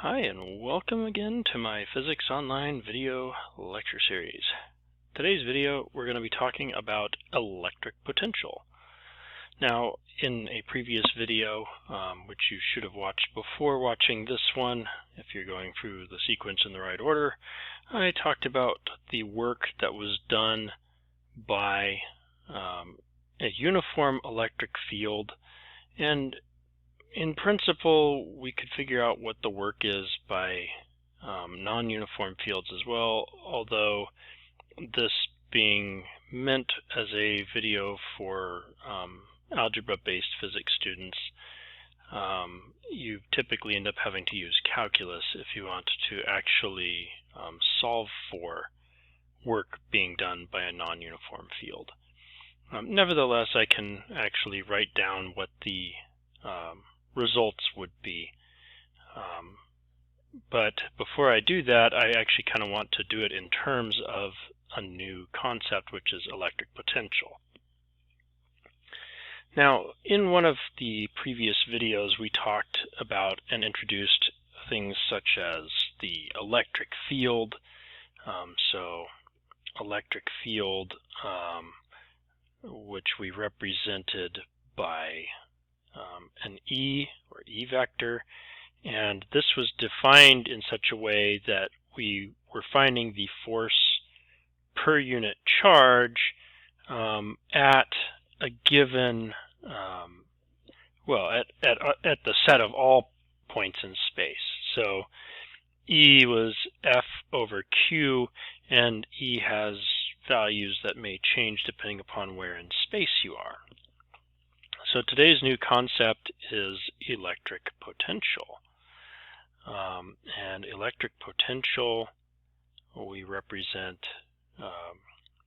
Hi, and welcome again to my Physics Online video lecture series. Today's video, we're going to be talking about electric potential. Now, in a previous video, which you should have watched before watching this one, if you're going through the sequence in the right order, I talked about the work that was done by a uniform electric field, and in principle, we could figure out what the work is by non-uniform fields as well, although this being meant as a video for algebra-based physics students, you typically end up having to use calculus if you want to actually solve for work being done by a non-uniform field. Nevertheless, I can actually write down what the results would be. But before I do that, I actually kind of want to do it in terms of a new concept, which is electric potential. Now, in one of the previous videos, we talked about and introduced things such as the electric field. So electric field, which we represented by an E or E vector, and this was defined in such a way that we were finding the force per unit charge at a given, at the set of all points in space. So E was F over Q, and E has values that may change depending upon where in space you are. So today's new concept is electric potential. And electric potential we represent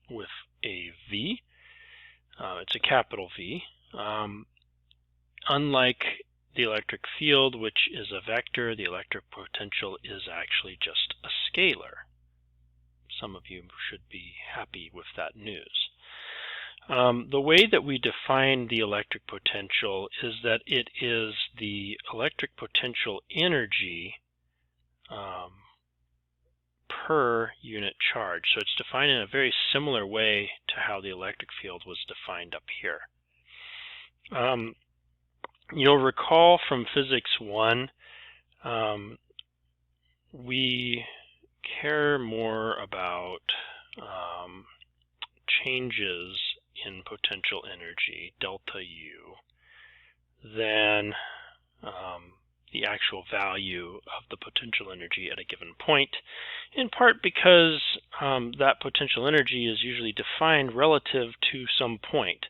with a V. It's a capital V. Unlike the electric field, which is a vector, the electric potential is actually just a scalar. Some of you should be happy with that news. The way that we define the electric potential is that it is the electric potential energy per unit charge. So it's defined in a very similar way to how the electric field was defined up here. You'll recall from Physics 1, we care more about changes in potential energy, delta U, than the actual value of the potential energy at a given point, in part because that potential energy is usually defined relative to some point,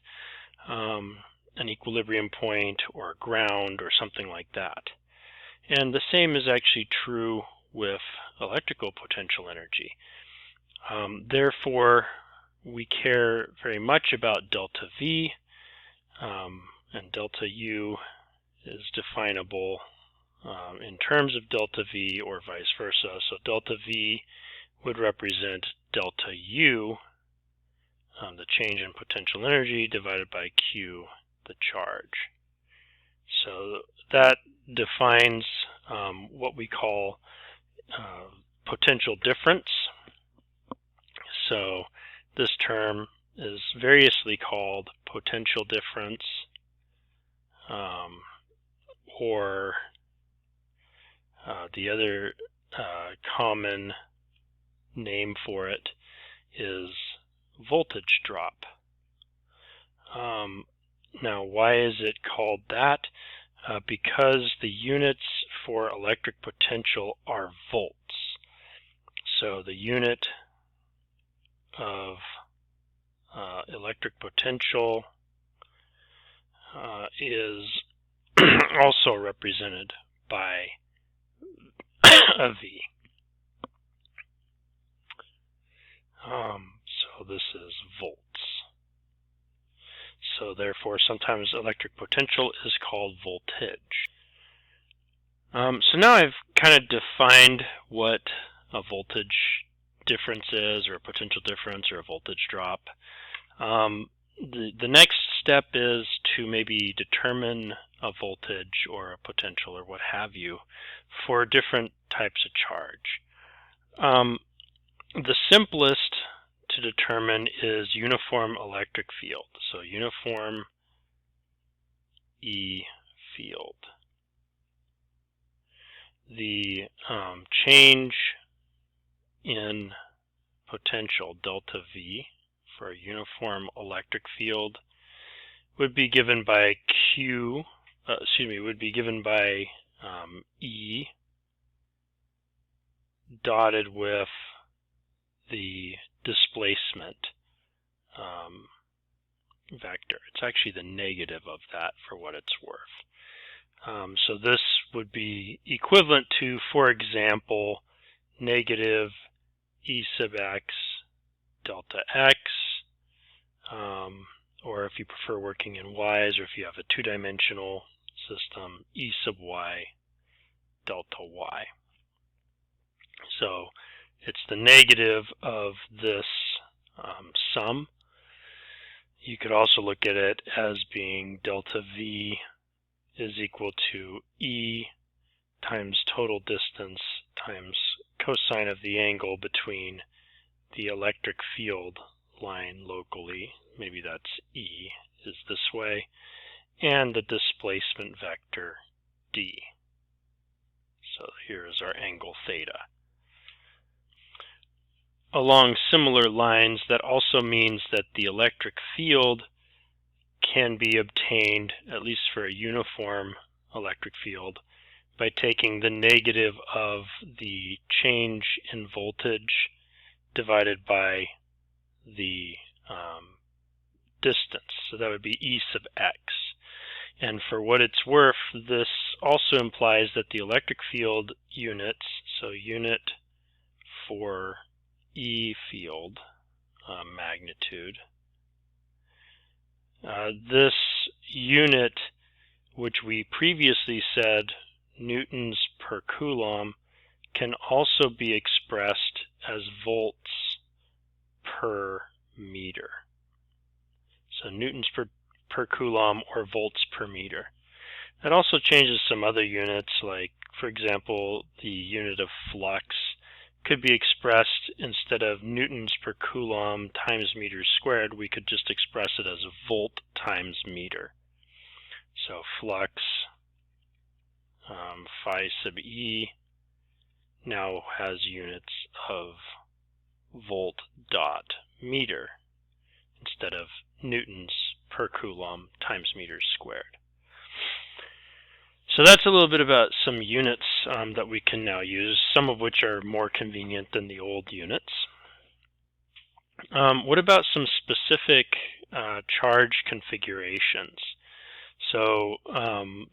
an equilibrium point or ground or something like that. And the same is actually true with electrical potential energy. Therefore, we care very much about delta V, and delta U is definable in terms of delta V or vice versa. So delta V would represent delta U, the change in potential energy, divided by Q, the charge. So that defines what we call potential difference. So this term is variously called potential difference, or the other common name for it is voltage drop. Now, why is it called that? Because the units for electric potential are volts. So the unit of electric potential is also represented by a V. So this is volts. So therefore, sometimes electric potential is called voltage. So now I've kind of defined what a voltage difference is, or a potential difference, or a voltage drop. The next step is to maybe determine a voltage or a potential or what have you for different types of charge. The simplest to determine is uniform electric field. So uniform E field. The change in potential, delta V, for a uniform electric field would be given by would be given by E dotted with the displacement vector. It's actually the negative of that for what it's worth. So this would be equivalent to, for example, negative E sub x delta x, or if you prefer working in y's, or if you have a two-dimensional system, E sub y delta y. So it's the negative of this sum. You could also look at it as being delta V is equal to E times total distance times cosine of the angle between the electric field line locally, maybe that's E is this way, and the displacement vector D. So here is our angle theta. Along similar lines, that also means that the electric field can be obtained, at least for a uniform electric field, by taking the negative of the change in voltage divided by the distance. So that would be E sub x. And for what it's worth, this also implies that the electric field units, so unit for E field magnitude, this unit, which we previously said newtons per coulomb, can also be expressed as volts per meter. So newtons per coulomb or volts per meter. That also changes some other units, like, for example, the unit of flux could be expressed, instead of newtons per coulomb times meters squared, we could just express it as a volt times meter. So flux phi sub E now has units of volt dot meter instead of newtons per coulomb times meters squared. So that's a little bit about some units that we can now use, some of which are more convenient than the old units. What about some specific charge configurations? So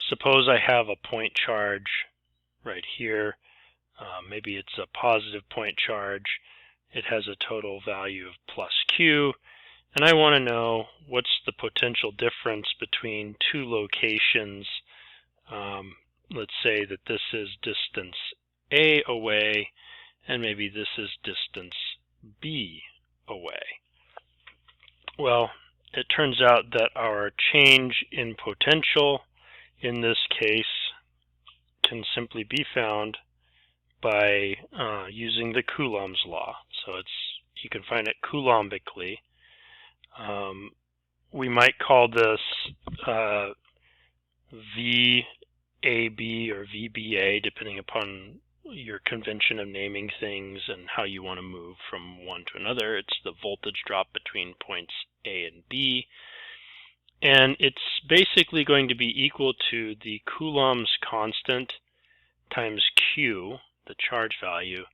suppose I have a point charge right here. Maybe it's a positive point charge. It has a total value of plus q. And I want to know what's the potential difference between two locations. Let's say that this is distance A away, and maybe this is distance B away. Well, it turns out that our change in potential in this case can simply be found by using the Coulomb's law. So you can find it coulombically. We might call this VAB or VBA, depending upon your convention of naming things and how you want to move from one to another. It's the voltage drop between points A and B. And it's basically going to be equal to the Coulomb's constant times Q, the charge value,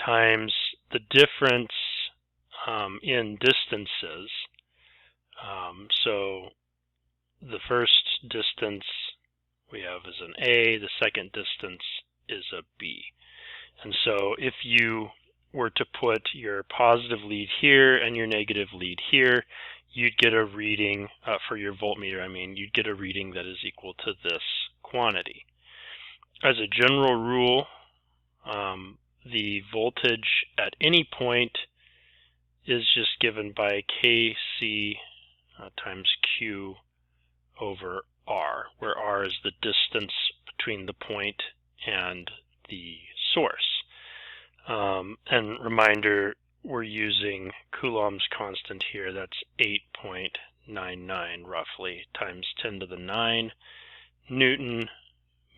times the difference in distances. So the first distance we have is an A, the second distance is a B. And so if you were to put your positive lead here and your negative lead here, you'd get a reading, for your voltmeter, you'd get a reading that is equal to this quantity. As a general rule, the voltage at any point is just given by Kc times Q over R, where R is the distance between the point and the source. And reminder, we're using Coulomb's constant here. That's 8.99 roughly times 10 to the 9 Newton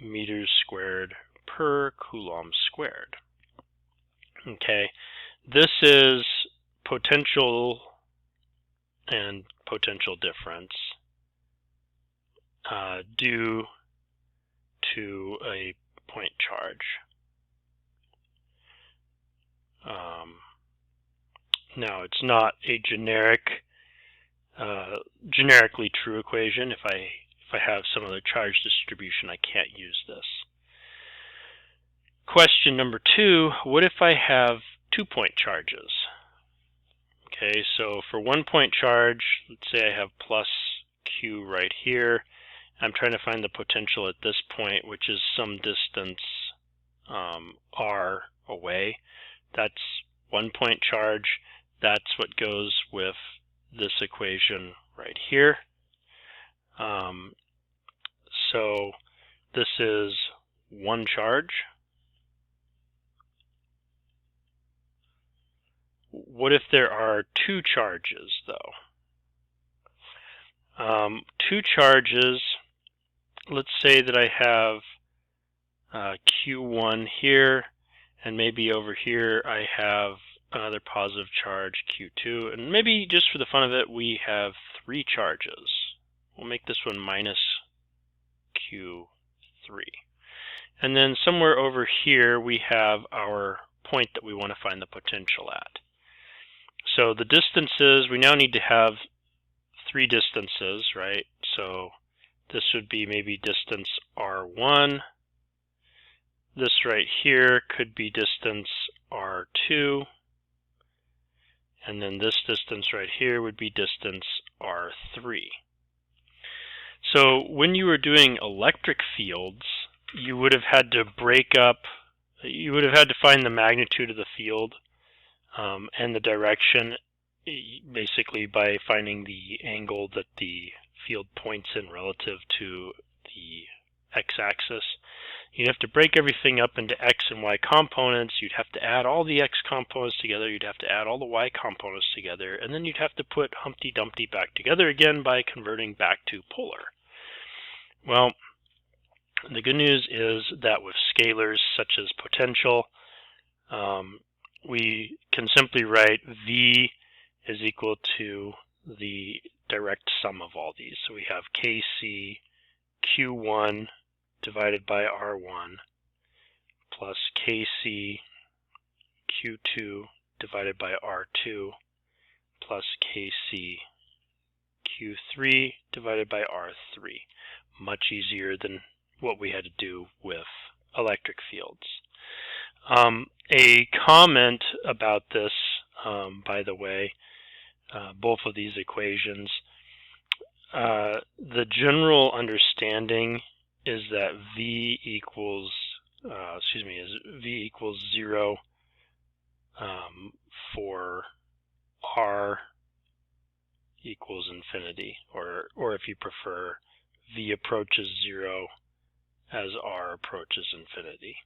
meters squared per Coulomb squared. Okay, this is potential and potential difference due to a point charge. Now, it's not a generically true equation. If I have some other charge distribution, I can't use this. Question number 2, what if I have 2-point charges? Okay, so for 1-point charge, let's say I have plus Q right here. I'm trying to find the potential at this point, which is some distance R away. That's 1-point charge. That's what goes with this equation right here. So this is 1 charge. What if there are 2 charges, though? 2 charges, let's say that I have Q1 here, and maybe over here I have another positive charge, Q2, and maybe just for the fun of it, we have 3 charges. We'll make this one minus Q3. And then somewhere over here we have our point that we want to find the potential at. So the distances, we now need to have 3 distances, right? So this would be maybe distance R1. This right here could be distance R2. And then this distance right here would be distance R3. So when you were doing electric fields, you would have had to you would have had to find the magnitude of the field and the direction, basically by finding the angle that the field points in relative to the x-axis. You'd have to break everything up into x and y components. You'd have to add all the x components together. You'd have to add all the y components together. And then you'd have to put Humpty Dumpty back together again by converting back to polar. Well, the good news is that with scalars such as potential, we can simply write V is equal to the direct sum of all these. So we have Kc Q1 divided by R1 plus Kc Q2 divided by R2 plus Kc Q3 divided by R3. Much easier than what we had to do with electric fields. A comment about this, by the way, both of these equations, the general understanding is that V equals 0 for R equals infinity, or if you prefer, V approaches 0 as R approaches infinity.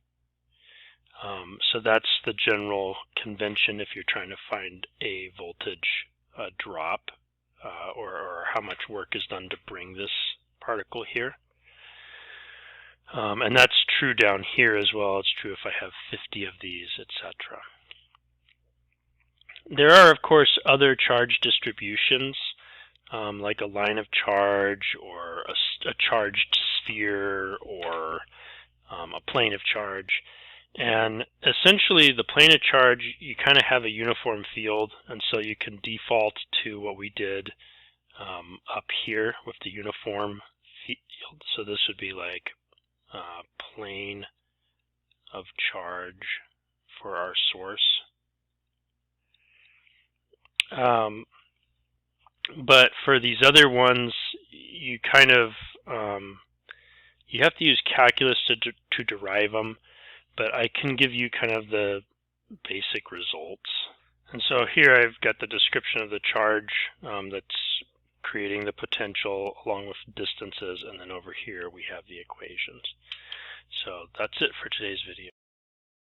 So that's the general convention if you're trying to find a voltage drop or how much work is done to bring this particle here. And that's true down here as well. It's true if I have 50 of these, etc. There are, of course, other charge distributions, like a line of charge or a charged sphere or a plane of charge. And essentially, the plane of charge, you kind of have a uniform field, and so you can default to what we did up here with the uniform field. So this would be like plane of charge for our source. But for these other ones, you kind of you have to use calculus to derive them, but I can give you kind of the basic results. And so here I've got the description of the charge that's creating the potential along with distances, and then over here we have the equations. So that's it for today's video.